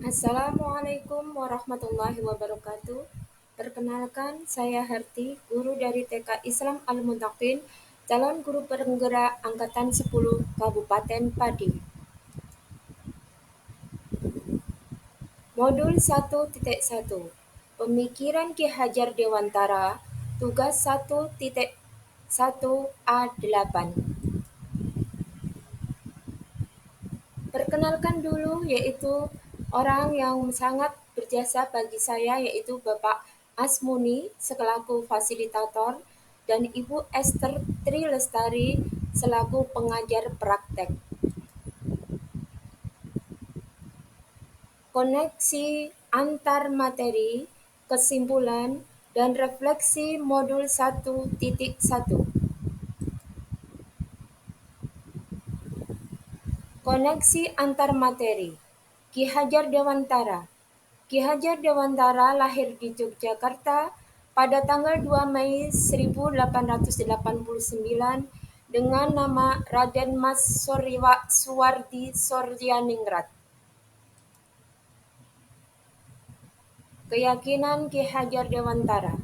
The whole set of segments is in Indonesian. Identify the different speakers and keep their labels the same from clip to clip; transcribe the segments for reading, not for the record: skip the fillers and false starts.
Speaker 1: Assalamualaikum warahmatullahi wabarakatuh. Perkenalkan, saya Harti, guru dari TK Islam Al-Muntaqin, calon guru penggerak Angkatan 10 Kabupaten Padi. Modul 1.1 Pemikiran Ki Hajar Dewantara, tugas 1.1A8. Perkenalkan dulu, yaitu orang yang sangat berjasa bagi saya, yaitu Bapak Asmuni selaku fasilitator dan Ibu Esther Tri Lestari selaku pengajar praktek. Koneksi antar materi, kesimpulan, dan refleksi modul 1.1. Koneksi antar materi. Ki Hajar Dewantara. Ki Hajar Dewantara lahir di Yogyakarta pada tanggal 2 Mei 1889 dengan nama Raden Mas Suwardi Soryaningrat. Keyakinan Ki Hajar Dewantara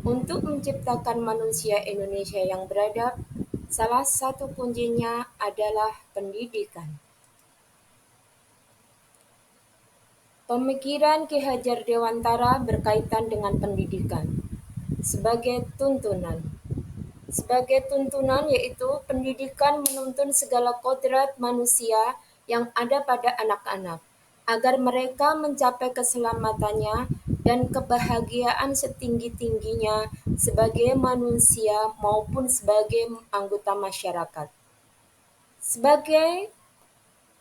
Speaker 1: untuk menciptakan manusia Indonesia yang beradab, salah satu kuncinya adalah pendidikan. Pemikiran Ki Hajar Dewantara berkaitan dengan pendidikan sebagai tuntunan. Sebagai tuntunan yaitu pendidikan menuntun segala kodrat manusia yang ada pada anak-anak, agar mereka mencapai keselamatannya dan kebahagiaan setinggi-tingginya sebagai manusia maupun sebagai anggota masyarakat. Sebagai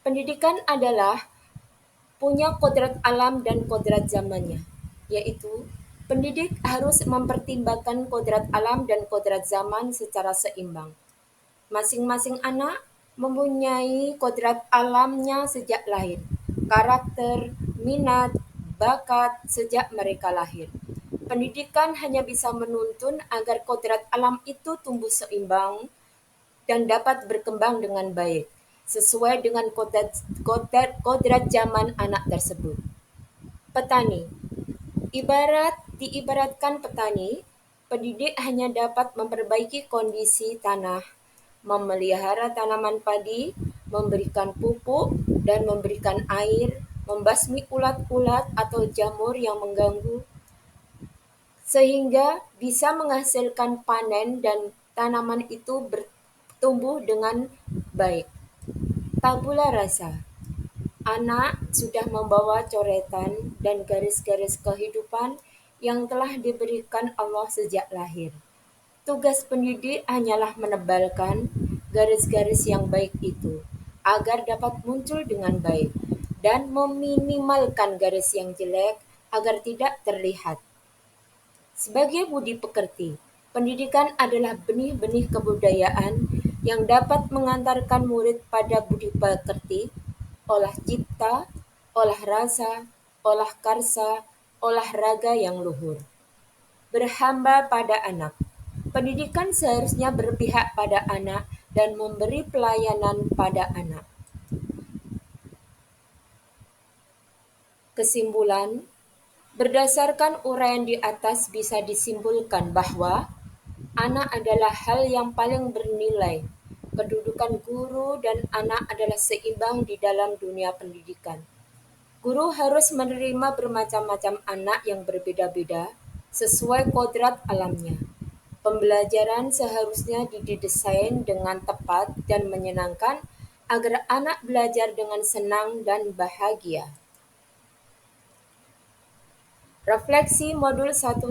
Speaker 1: pendidikan adalah punya kodrat alam dan kodrat zamannya, yaitu pendidik harus mempertimbangkan kodrat alam dan kodrat zaman secara seimbang. Masing-masing anak mempunyai kodrat alamnya sejak lahir, karakter, minat, bakat sejak mereka lahir. Pendidikan hanya bisa menuntun agar kodrat alam itu tumbuh seimbang dan dapat berkembang dengan baik, sesuai dengan kodrat zaman anak tersebut. Petani. Diibaratkan petani, pendidik hanya dapat memperbaiki kondisi tanah, memelihara tanaman padi, memberikan pupuk dan memberikan air, membasmi ulat-ulat atau jamur yang mengganggu, sehingga bisa menghasilkan panen dan tanaman itu bertumbuh dengan baik. Tabula rasa. Anak sudah membawa coretan dan garis-garis kehidupan yang telah diberikan Allah sejak lahir. Tugas pendidik hanyalah menebalkan garis-garis yang baik itu agar dapat muncul dengan baik dan meminimalkan garis yang jelek agar tidak terlihat. Sebagai budi pekerti, pendidikan adalah benih-benih kebudayaan yang dapat mengantarkan murid pada budi pekerti, olah cipta, olah rasa, olah karsa, olahraga yang luhur. Berhamba pada anak. Pendidikan seharusnya berpihak pada anak dan memberi pelayanan pada anak. Kesimpulan, berdasarkan uraian di atas bisa disimpulkan bahwa anak adalah hal yang paling bernilai. Kedudukan guru dan anak adalah seimbang di dalam dunia pendidikan. Guru harus menerima bermacam-macam anak yang berbeda-beda sesuai kodrat alamnya. Pembelajaran seharusnya didesain dengan tepat dan menyenangkan agar anak belajar dengan senang dan bahagia. Refleksi modul 1.1.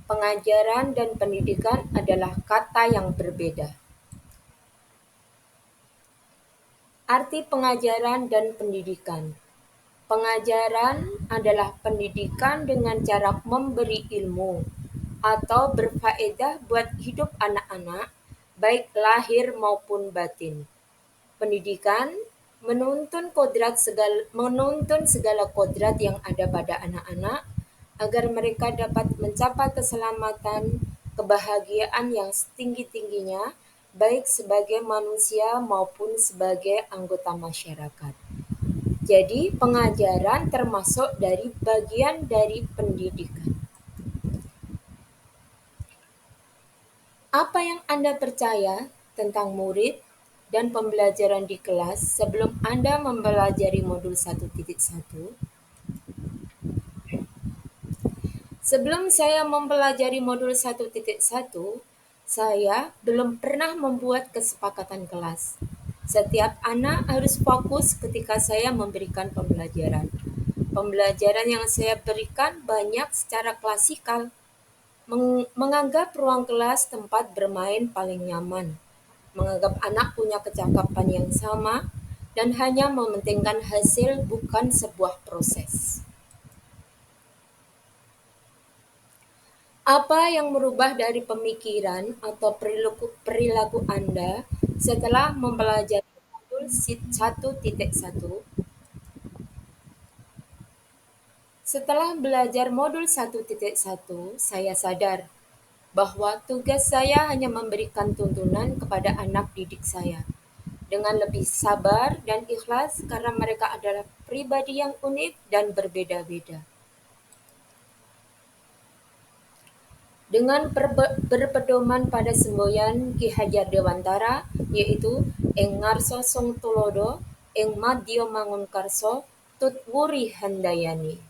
Speaker 1: Pengajaran dan pendidikan adalah kata yang berbeda. Arti pengajaran dan pendidikan. Pengajaran adalah pendidikan dengan cara memberi ilmu atau berfaedah buat hidup anak-anak, baik lahir maupun batin. Pendidikan menuntun segala kodrat yang ada pada anak-anak agar mereka dapat mencapai keselamatan, kebahagiaan yang setinggi-tingginya, baik sebagai manusia maupun sebagai anggota masyarakat. Jadi, pengajaran termasuk dari bagian dari pendidikan. Apa yang Anda percaya tentang murid dan pembelajaran di kelas sebelum Anda mempelajari modul 1.1? Sebelum saya mempelajari modul 1.1, saya belum pernah membuat kesepakatan kelas. Setiap anak harus fokus ketika saya memberikan pembelajaran. Pembelajaran yang saya berikan banyak secara klasikal, menganggap ruang kelas tempat bermain paling nyaman, menganggap anak punya kecakapan yang sama, dan hanya mementingkan hasil bukan sebuah proses. Apa yang merubah dari pemikiran atau perilaku Anda setelah mempelajari modul 1.1? Setelah belajar modul 1.1, saya sadar bahwa tugas saya hanya memberikan tuntunan kepada anak didik saya dengan lebih sabar dan ikhlas karena mereka adalah pribadi yang unik dan berbeda-beda. Dengan berpedoman pada semboyan Ki Hajar Dewantara, yaitu Ing ngarsa sung tulodo, ing madya mangunkarsa, tutwuri handayani.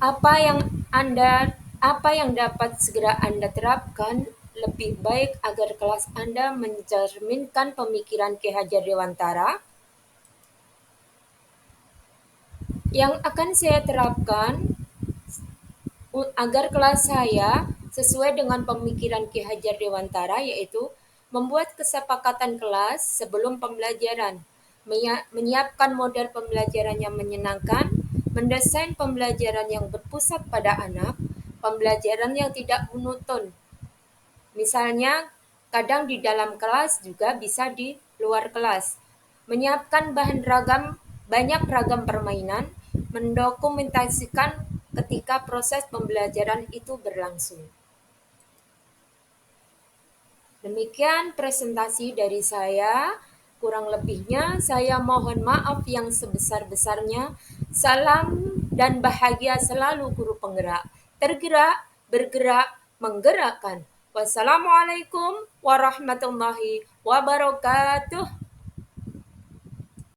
Speaker 1: Apa yang Anda apa yang dapat segera Anda terapkan lebih baik agar kelas Anda mencerminkan pemikiran Ki Hajar Dewantara? Yang akan saya terapkan agar kelas saya sesuai dengan pemikiran Ki Hajar Dewantara, yaitu membuat kesepakatan kelas sebelum pembelajaran, menyiapkan model pembelajaran yang menyenangkan, mendesain pembelajaran yang berpusat pada anak, pembelajaran yang tidak monoton. Misalnya, kadang di dalam kelas juga bisa di luar kelas. Menyiapkan banyak ragam permainan, mendokumentasikan ketika proses pembelajaran itu berlangsung. Demikian presentasi dari saya. Kurang lebihnya saya mohon maaf yang sebesar-besarnya. Salam dan bahagia selalu guru penggerak. Tergerak, bergerak, menggerakkan. Wassalamualaikum warahmatullahi wabarakatuh.